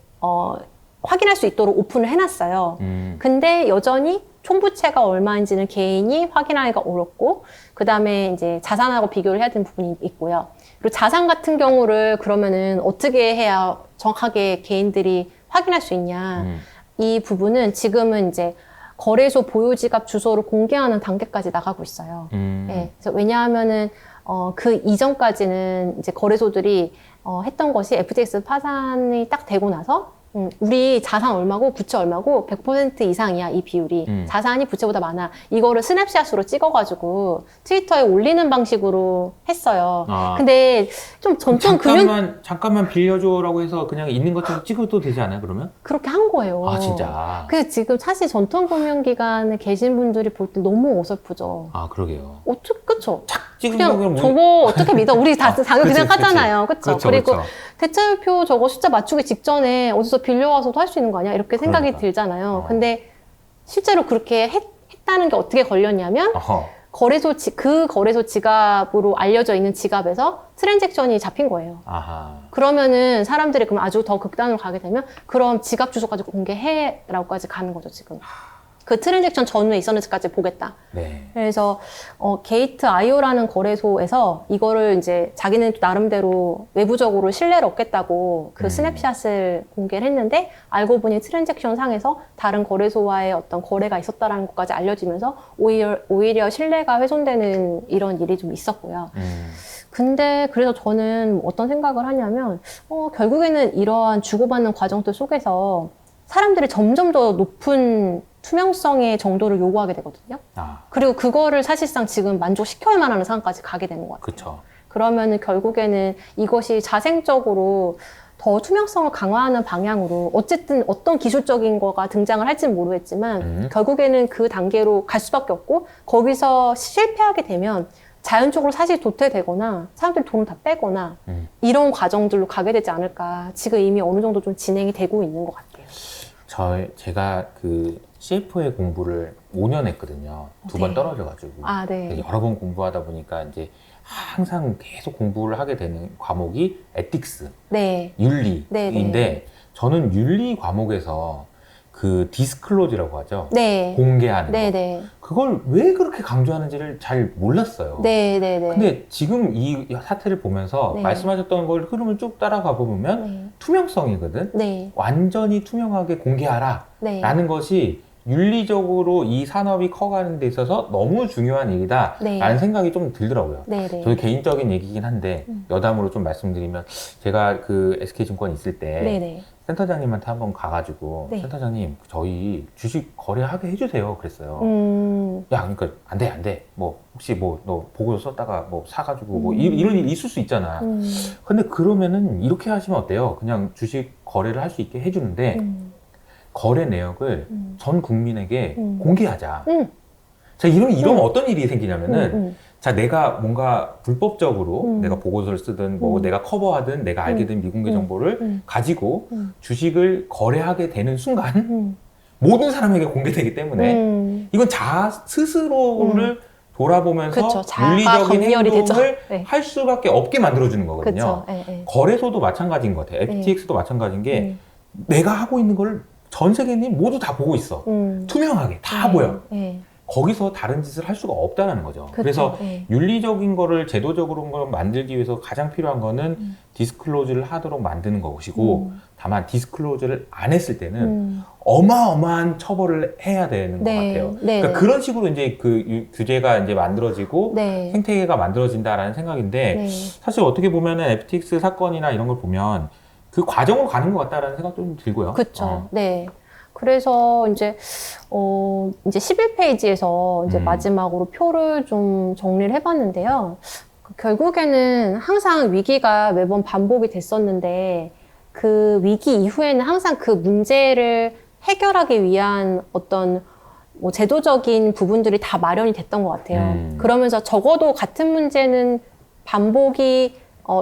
확인할 수 있도록 오픈을 해놨어요. 근데 여전히 총부채가 얼마인지는 개인이 확인하기가 어렵고, 그 다음에 이제 자산하고 비교를 해야 되는 부분이 있고요. 그리고 자산 같은 경우를 그러면은 어떻게 해야 정확하게 개인들이 확인할 수 있냐. 이 부분은 지금은 이제 거래소 보유지갑 주소를 공개하는 단계까지 나가고 있어요. 예. 그래서 왜냐하면은, 그 이전까지는 이제 거래소들이 했던 것이 FTX 파산이 딱 되고 나서 우리 자산 얼마고 부채 얼마고 100% 이상이야, 이 비율이. 자산이 부채보다 많아. 이거를 스냅샷으로 찍어가지고 트위터에 올리는 방식으로 했어요. 근데 좀 전통 잠깐만 빌려줘라고 해서 그냥 있는 것처럼 찍어도 되지 않아요, 그러면? 그렇게 한 거예요. 아, 진짜? 그 지금 사실 전통금융기관에 계신 분들이 볼 때 너무 어설프죠. 아, 그러게요. 그쵸? 찍은 그냥 거면 저거 어떻게 믿어? 우리 다 당연히 그치, 생각하잖아요. 그쵸? 그렇죠, 그리고 그렇죠. 대차표 저거 숫자 맞추기 직전에 어디서 빌려와서도 할 수 있는 거 아니야? 이렇게 생각이 그러니까. 들잖아요. 근데 실제로 그렇게 했다는 게 어떻게 걸렸냐면 그 거래소 지갑으로 알려져 있는 지갑에서 트랜잭션이 잡힌 거예요. 아하. 그러면은 사람들이 그럼 아주 더 극단으로 가게 되면 그럼 지갑 주소까지 공개해라고까지 가는 거죠, 지금. 그 트랜잭션 전후에 있었는지까지 보겠다. 네. 그래서 게이트 IO라는 거래소에서 이거를 이제 자기는 나름대로 외부적으로 신뢰를 얻겠다고 그 스냅샷을 공개를 했는데 알고 보니 트랜잭션 상에서 다른 거래소와의 어떤 거래가 있었다라는 것까지 알려지면서 오히려 신뢰가 훼손되는 이런 일이 좀 있었고요. 근데 그래서 저는 어떤 생각을 하냐면 결국에는 이러한 주고받는 과정들 속에서 사람들이 점점 더 높은 투명성의 정도를 요구하게 되거든요. 그리고 그거를 사실상 지금 만족시켜야만 하는 상황까지 가게 되는 것 같아요. 그쵸. 그러면은 결국에는 이것이 자생적으로 더 투명성을 강화하는 방향으로 어쨌든 어떤 기술적인 거가 등장을 할지는 모르겠지만 결국에는 그 단계로 갈 수밖에 없고 거기서 실패하게 되면 자연적으로 사실 도태되거나 사람들이 돈을 다 빼거나 이런 과정들로 가게 되지 않을까. 지금 이미 어느 정도 좀 진행이 되고 있는 것 같아요. 제가 그 CFA 공부를 5년 했거든요. 두 번 떨어져가지고. 네. 여러 번 공부하다 보니까 이제 항상 계속 공부를 하게 되는 과목이 에틱스, 네. 윤리인데 저는 윤리 과목에서 그 디스클로즈라고 하죠. 네. 공개하는 네. 거. 그걸 왜 그렇게 강조하는지를 잘 몰랐어요. 네. 근데 지금 이 사태를 보면서 네. 말씀하셨던 걸 흐름을 쭉 따라가 보면 투명성이거든. 네. 완전히 투명하게 공개하라 라는 것이 윤리적으로 이 산업이 커가는 데 있어서 너무 중요한 일이다 라는 생각이 좀 들더라고요. 저도 개인적인 얘기긴 한데 여담으로 좀 말씀드리면 제가 그 SK증권 있을 때 센터장님한테 한번 가가지고 센터장님 저희 주식 거래하게 해주세요 그랬어요. 야 그러니까 안돼 뭐 혹시 뭐 너 보고서 썼다가 뭐 사가지고 뭐 이런 일이 있을 수 있잖아. 근데 그러면은 이렇게 하시면 어때요? 그냥 주식 거래를 할 수 있게 해주는데 거래 내역을 전 국민에게 공개하자. 자, 이러면 어떤 일이 생기냐면은, 자, 내가 뭔가 불법적으로 내가 보고서를 쓰든, 뭐 내가 커버하든, 내가 알게 된 미공개 정보를 가지고 주식을 거래하게 되는 순간, 모든 사람에게 공개되기 때문에, 이건 스스로를 돌아보면서 그쵸, 윤리적인 검열이 행동을 되죠. 할 수밖에 없게 만들어주는 거거든요. 그쵸. 거래소도 마찬가지인 것 같아요. FTX도 마찬가지인 게, 내가 하고 있는 걸 전 세계인이 모두 다 보고 있어. 투명하게 다 보여. 거기서 다른 짓을 할 수가 없다는 거죠. 그래서 윤리적인 거를 제도적으로 걸 만들기 위해서 가장 필요한 거는 디스클로즈를 하도록 만드는 것이고 다만 디스클로즈를 안 했을 때는 어마어마한 처벌을 해야 되는 것 같아요. 그러니까 그런 식으로 이제 그 규제가 이제 만들어지고 생태계가 만들어진다라는 생각인데 사실 어떻게 보면은 FTX 사건이나 이런 걸 보면 그 과정으로 가는 것 같다라는 생각도 좀 들고요. 그렇죠. 그래서 이제 11페이지에서 이제 마지막으로 표를 좀 정리를 해봤는데요. 결국에는 항상 위기가 매번 반복이 됐었는데 그 위기 이후에는 항상 그 문제를 해결하기 위한 어떤 뭐 제도적인 부분들이 다 마련이 됐던 것 같아요. 그러면서 적어도 같은 문제는 반복이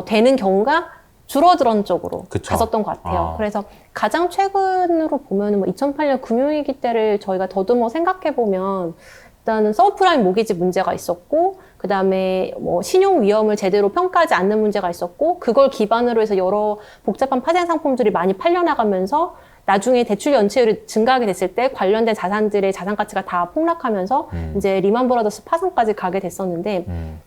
되는 경우가 줄어드는 쪽으로 갔었던 것 같아요. 그래서 가장 최근으로 보면 뭐 2008년 금융위기 때를 저희가 더듬어 생각해보면 일단은 서브프라임 모기지 문제가 있었고 그 다음에 뭐 신용 위험을 제대로 평가하지 않는 문제가 있었고 그걸 기반으로 해서 여러 복잡한 파생 상품들이 많이 팔려나가면서 나중에 대출 연체율이 증가하게 됐을 때 관련된 자산들의 자산 가치가 다 폭락하면서 이제 리만 브라더스 파산까지 가게 됐었는데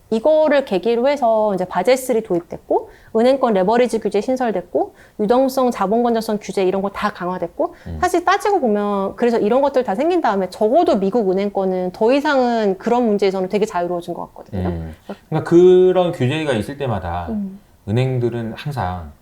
이거를 계기로 해서 이제 바젤3 도입됐고 은행권 레버리지 규제 신설됐고 유동성 자본 건전성 규제 이런 거 다 강화됐고 사실 따지고 보면 그래서 이런 것들 다 생긴 다음에 적어도 미국 은행권은 더 이상은 그런 문제에서는 되게 자유로워진 것 같거든요. 그러니까 그런 규제가 있을 때마다 은행들은 항상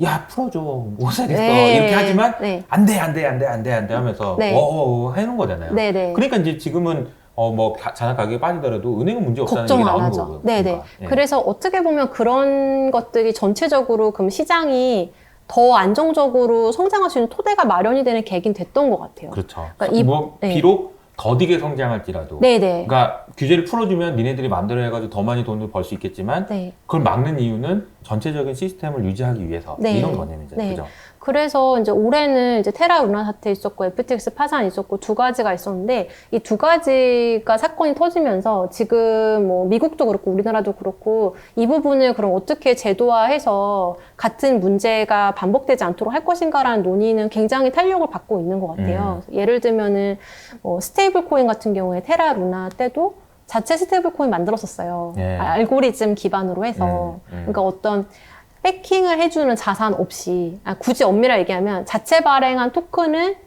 야 풀어줘 못 사겠어 네. 이렇게 하지만 네. 안돼 하면서 네. 해놓은 거잖아요. 네네. 그러니까 이제 지금은 뭐 자산 가격이 빠지더라도 은행은 문제 없다는 걱정 얘기 안 나오는 하죠. 거고요. 네네. 그러니까. 예. 그래서 어떻게 보면 그런 것들이 전체적으로 그럼 시장이 더 안정적으로 성장할 수 있는 토대가 마련이 되는 계기는 됐던 것 같아요. 그렇죠. 그러니까 네. 비록 더디게 성장할지라도 네네. 그러니까 규제를 풀어주면 니네들이 마음대로 해가지고 더 많이 돈을 벌 수 있겠지만 네. 그걸 막는 이유는 전체적인 시스템을 유지하기 위해서 네. 이런 거네요. 네. 그죠? 그래서 이제 올해는 이제 테라 루나 사태 있었고 FTX 파산 있었고 두 가지가 있었는데 이 두 가지가 사건이 터지면서 지금 뭐 미국도 그렇고 우리나라도 그렇고 이 부분을 그럼 어떻게 제도화해서 같은 문제가 반복되지 않도록 할 것인가라는 논의는 굉장히 탄력을 받고 있는 것 같아요. 예를 들면은 스테이블 코인 같은 경우에 테라 루나 때도 자체 스테이블 코인 만들었었어요. 예. 알고리즘 기반으로 해서. 그러니까 어떤 백킹을 해주는 자산 없이, 굳이 엄밀하게 얘기하면 자체 발행한 토큰을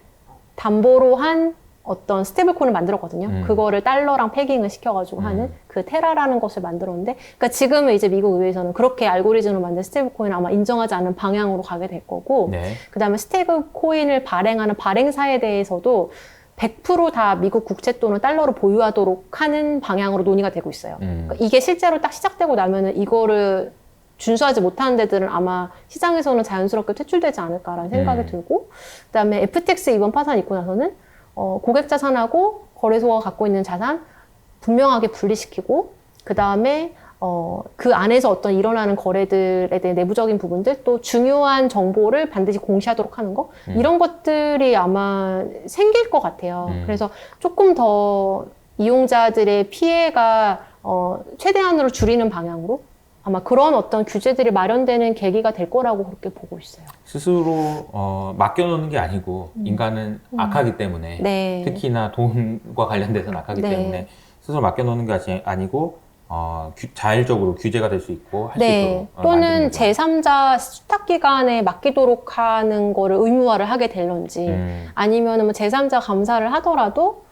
담보로 한 어떤 스테이블코인을 만들었거든요. 그거를 달러랑 패깅을 시켜가지고 하는 그 테라라는 것을 만들었는데, 그러니까 지금은 이제 미국 의회에서는 그렇게 알고리즘으로 만든 스테이블코인을 아마 인정하지 않는 방향으로 가게 될 거고, 네. 그 다음에 스테이블코인을 발행하는 발행사에 대해서도 100% 미국 국채 또는 달러로 보유하도록 하는 방향으로 논의가 되고 있어요. 그러니까 이게 실제로 딱 시작되고 나면은 이거를 준수하지 못하는 데들은 아마 시장에서는 자연스럽게 퇴출되지 않을까라는 생각이 들고, 그다음에 FTX 이번 파산 있고 나서는 고객 자산하고 거래소가 갖고 있는 자산 분명하게 분리시키고, 그다음에 그 안에서 어떤 일어나는 거래들에 대한 내부적인 부분들, 또 중요한 정보를 반드시 공시하도록 하는 거, 이런 것들이 아마 생길 것 같아요. 그래서 조금 더 이용자들의 피해가 최대한으로 줄이는 방향으로 아마 그런 어떤 규제들이 마련되는 계기가 될 거라고 그렇게 보고 있어요. 스스로 맡겨놓는 게 아니고 인간은 악하기 때문에 네. 특히나 돈과 관련돼서는 악하기 네. 때문에 스스로 맡겨놓는 게 아니고 자율적으로 규제가 될 수 있고 할 수 네. 있도록 또는 만드는 거죠. 제3자 수탁기관에 맡기도록 하는 거를 의무화를 하게 될런지, 아니면 뭐 제3자 감사를 하더라도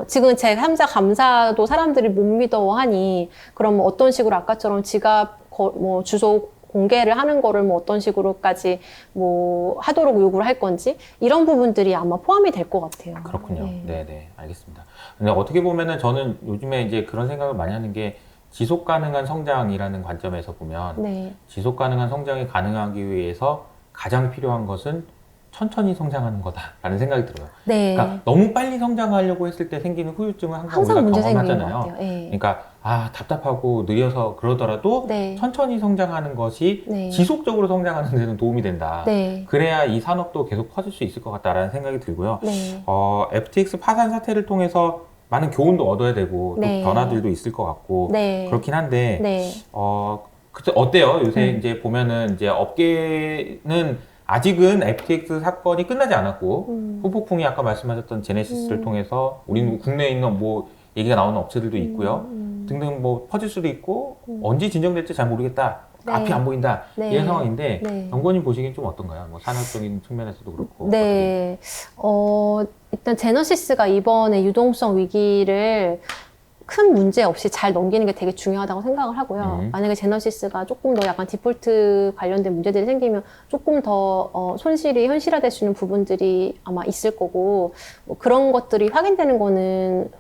지금 제3자 감사도 사람들이 못 믿어하니, 그럼 뭐 어떤 식으로 아까처럼 지갑, 뭐 주소 공개를 하는 거를 뭐 어떤 식으로까지 뭐 하도록 요구를 할 건지, 이런 부분들이 아마 포함이 될 것 같아요. 그렇군요. 네. 네, 알겠습니다. 근데 어떻게 보면은 저는 요즘에 이제 그런 생각을 많이 하는 게 지속 가능한 성장이라는 관점에서 보면 네. 지속 가능한 성장이 가능하기 위해서 가장 필요한 것은 천천히 성장하는 거다라는 생각이 들어요. 네. 그러니까 너무 빨리 성장하려고 했을 때 생기는 후유증은 항상 항상 우리가 문제 생기는 것 경험하잖아요. 같아요. 네. 그러니까 답답하고 느려서 그러더라도 네. 천천히 성장하는 것이 네. 지속적으로 성장하는 데는 도움이 된다. 네. 그래야 이 산업도 계속 커질 수 있을 것 같다라는 생각이 들고요. 네. FTX 파산 사태를 통해서 많은 교훈도 얻어야 되고 네. 또 변화들도 있을 것 같고 네. 그렇긴 한데 네. 그때 어때요? 요새 이제 보면은 이제 업계는 아직은 FTX 사건이 끝나지 않았고 후폭풍이 아까 말씀하셨던 제네시스를 통해서 우리는 국내에 있는 뭐 얘기가 나오는 업체들도 있고요. 등등 뭐 퍼질 수도 있고 언제 진정될지 잘 모르겠다. 네. 앞이 안 보인다. 네. 이런 상황인데 네. 연구원님 보시기엔 좀 어떤가요? 뭐 산업적인 측면에서도 그렇고. 네. 일단 제너시스가 이번에 유동성 위기를 큰 문제 없이 잘 넘기는 게 되게 중요하다고 생각을 하고요. 만약에 제너시스가 조금 더 약간 디폴트 관련된 문제들이 생기면 조금 더 손실이 현실화될 수 있는 부분들이 아마 있을 거고, 뭐 그런 것들이 확인되는 거는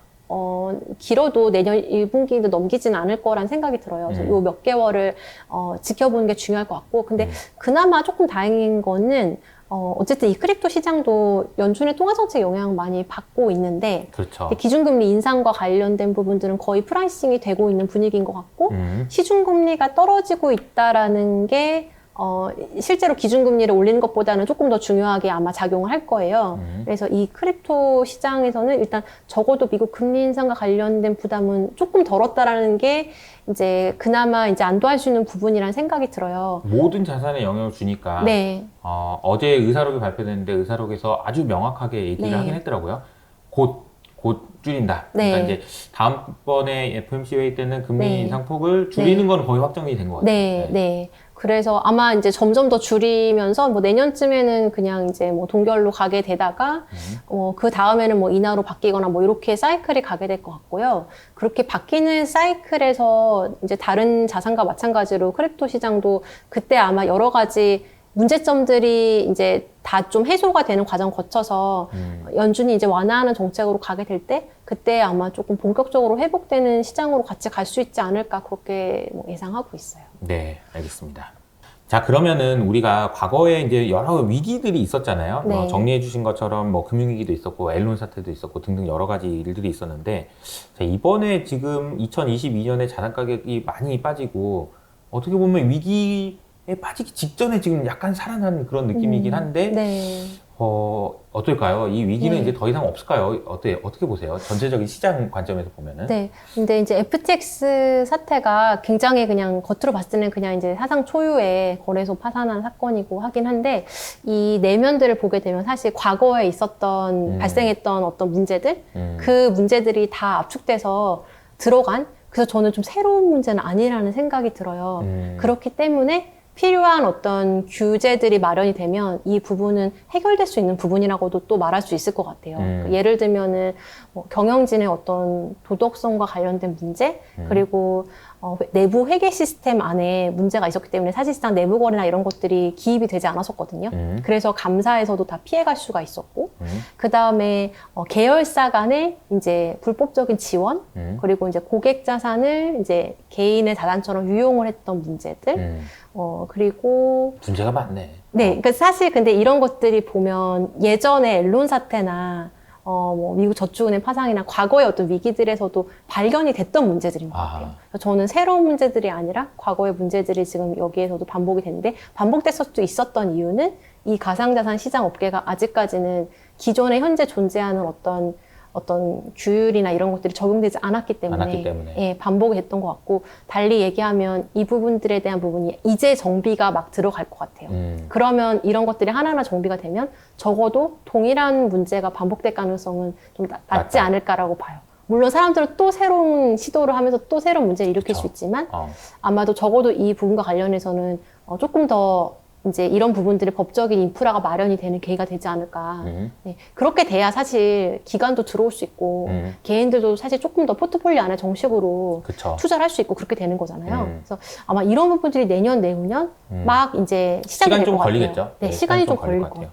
길어도 내년 1분기도 넘기지는 않을 거란 생각이 들어요. 그래서 요 몇 개월을 지켜보는 게 중요할 것 같고, 근데 그나마 조금 다행인 거는 어쨌든 이 크립토 시장도 연준의 통화정책 영향 많이 받고 있는데, 그렇죠. 기준금리 인상과 관련된 부분들은 거의 프라이싱이 되고 있는 분위기인 것 같고, 시중금리가 떨어지고 있다라는 게 실제로 기준금리를 올리는 것보다는 조금 더 중요하게 아마 작용을 할 거예요. 그래서 이 크립토 시장에서는 일단 적어도 미국 금리 인상과 관련된 부담은 조금 덜었다라는 게 이제 그나마 이제 안도할 수 있는 부분이라는 생각이 들어요. 모든 자산에 영향을 주니까 네. 어제 의사록이 발표됐는데 의사록에서 아주 명확하게 얘기를 네. 하긴 했더라고요. 곧 줄인다. 네. 그러니까 이제 다음번에 FOMC 회의 때는 금리 네. 인상폭을 줄이는 건 거의 확정이 된 것 같아요. 네, 네. 그래서 아마 이제 점점 더 줄이면서 뭐 내년쯤에는 그냥 이제 뭐 동결로 가게 되다가 그 다음에는 뭐 인하로 바뀌거나 뭐 이렇게 사이클이 가게 될 것 같고요. 그렇게 바뀌는 사이클에서 이제 다른 자산과 마찬가지로 크립토 시장도 그때 아마 여러 가지 문제점들이 이제 다 좀 해소가 되는 과정 거쳐서 연준이 이제 완화하는 정책으로 가게 될 때 그때 아마 조금 본격적으로 회복되는 시장으로 같이 갈 수 있지 않을까 그렇게 뭐 예상하고 있어요. 네, 알겠습니다. 자, 그러면은 우리가 과거에 이제 여러 위기들이 있었잖아요. 네. 뭐 정리해 주신 것처럼 뭐 금융위기도 있었고, 앨런 사태도 있었고 등등 여러 가지 일들이 있었는데, 자, 이번에 지금 2022년에 자산 가격이 많이 빠지고, 어떻게 보면 위기에 빠지기 직전에 지금 약간 살아난 그런 느낌이긴 한데, 네. 어떨까요? 이 위기는 네. 이제 더 이상 없을까요? 어떻게 보세요? 전체적인 시장 관점에서 보면은. 네. 근데 이제 FTX 사태가 굉장히 그냥 겉으로 봤을 때는 그냥 이제 사상 초유의 거래소 파산한 사건이고 하긴 한데 이 내면들을 보게 되면 사실 과거에 있었던 발생했던 어떤 문제들 그 문제들이 다 압축돼서 들어간 그래서 저는 좀 새로운 문제는 아니라는 생각이 들어요. 그렇기 때문에 필요한 어떤 규제들이 마련이 되면 이 부분은 해결될 수 있는 부분이라고도 또 말할 수 있을 것 같아요. 예를 들면은 뭐 경영진의 어떤 도덕성과 관련된 문제, 그리고 내부 회계 시스템 안에 문제가 있었기 때문에 사실상 내부 거래나 이런 것들이 기입이 되지 않았었거든요. 그래서 감사에서도 다 피해갈 수가 있었고, 그 다음에 계열사 간의 이제 불법적인 지원, 그리고 이제 고객 자산을 이제 개인의 자산처럼 유용을 했던 문제들, 그리고 문제가 많네. 네, 그러니까 사실 근데 이런 것들이 보면 예전에 앨런 사태나 뭐 미국 저축은행 파산이나 과거의 어떤 위기들에서도 발견이 됐던 문제들인 것 같아요. 그래서 저는 새로운 문제들이 아니라 과거의 문제들이 지금 여기에서도 반복이 됐는데 반복됐을 수도 있었던 이유는 이 가상자산 시장 업계가 아직까지는 기존에 현재 존재하는 어떤 규율이나 이런 것들이 적용되지 않았기 때문에 예, 반복이 됐던 것 같고 달리 얘기하면 이 부분들에 대한 부분이 이제 정비가 막 들어갈 것 같아요. 그러면 이런 것들이 하나하나 정비가 되면 적어도 동일한 문제가 반복될 가능성은 좀 낮지 않을까라고 봐요. 물론 사람들은 또 새로운 시도를 하면서 또 새로운 문제를 일으킬 수 있지만 아마도 적어도 이 부분과 관련해서는 조금 더 이제 이런 부분들의 법적인 인프라가 마련이 되는 계기가 되지 않을까. 네. 그렇게 돼야 사실 기관도 들어올 수 있고 개인들도 사실 조금 더 포트폴리오 안에 정식으로 그쵸. 투자를 할 수 있고 그렇게 되는 거잖아요. 그래서 아마 이런 부분들이 내년, 내후년 막 이제 시작이 될 것 같아요. 시간이 좀 걸리겠죠. 네, 시간이 좀 걸릴 것 같아요.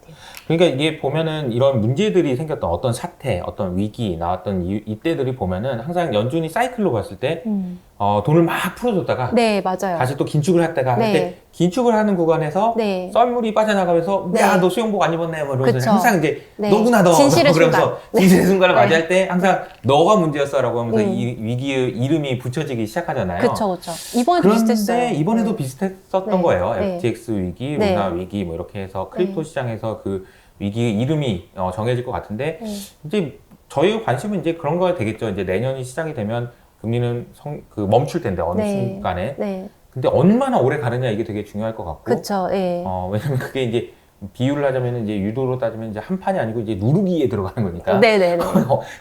그러니까 이게 보면은 이런 문제들이 생겼던 어떤 사태, 어떤 위기 나왔던 이때들이 보면은 항상 연준이 사이클로 봤을 때 돈을 막 풀어줬다가 네, 맞아요. 다시 또 긴축을 했다가 네. 할 때 긴축을 하는 구간에서 네. 썰물이 빠져나가면서 네. 야, 너 수영복 안 입었네 뭐 이러면서 그쵸. 항상 이제 네. 너구나 너 진실의 그러면서 순간. 진실의 순간을 네. 맞이할 때 항상 너가 문제였어라고 하면서 이 위기의 이름이 붙여지기 시작하잖아요. 그렇죠. 이번에도 그런데 비슷했어요. 이번에도 비슷했었던 네. 거예요. 네. FTX 위기, 네. 루나 위기 뭐 이렇게 해서 크립토 시장에서 그 위기의 이름이 정해질 것 같은데 이제 저희 관심은 이제 그런 거가 되겠죠. 이제 내년이 시작이 되면 금리는 멈출 텐데 어느 순간에. 네. 근데 얼마나 오래 가느냐 이게 되게 중요할 것 같고. 그렇죠. 예. 왜냐면 그게 이제 비율을 하자면 이제 유도로 따지면 이제 한 판이 아니고 이제 누르기에 들어가는 거니까. 네네네.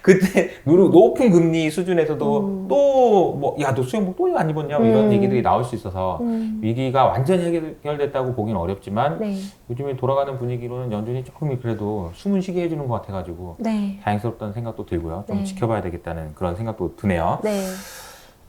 그때 높은 금리 수준에서도 또 뭐 야 너 수영복 또 안 입었냐 뭐 이런 얘기들이 나올 수 있어서 위기가 완전히 해결됐다고 보기는 어렵지만 네. 요즘에 돌아가는 분위기로는 연준이 조금 그래도 숨은 쉬게 해주는 것 같아가지고 네. 다행스럽다는 생각도 들고요. 좀 네. 지켜봐야 되겠다는 그런 생각도 드네요. 네.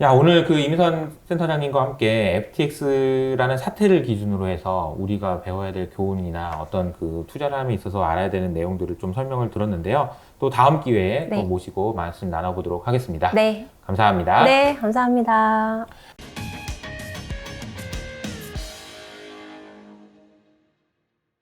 야, 오늘 그 이민선 센터장님과 함께 FTX라는 사태를 기준으로 해서 우리가 배워야 될 교훈이나 어떤 그 투자를 함에 있어서 알아야 되는 내용들을 좀 설명을 들었는데요. 또 다음 기회에 네. 또 모시고 말씀 나눠보도록 하겠습니다. 네. 감사합니다. 네, 감사합니다.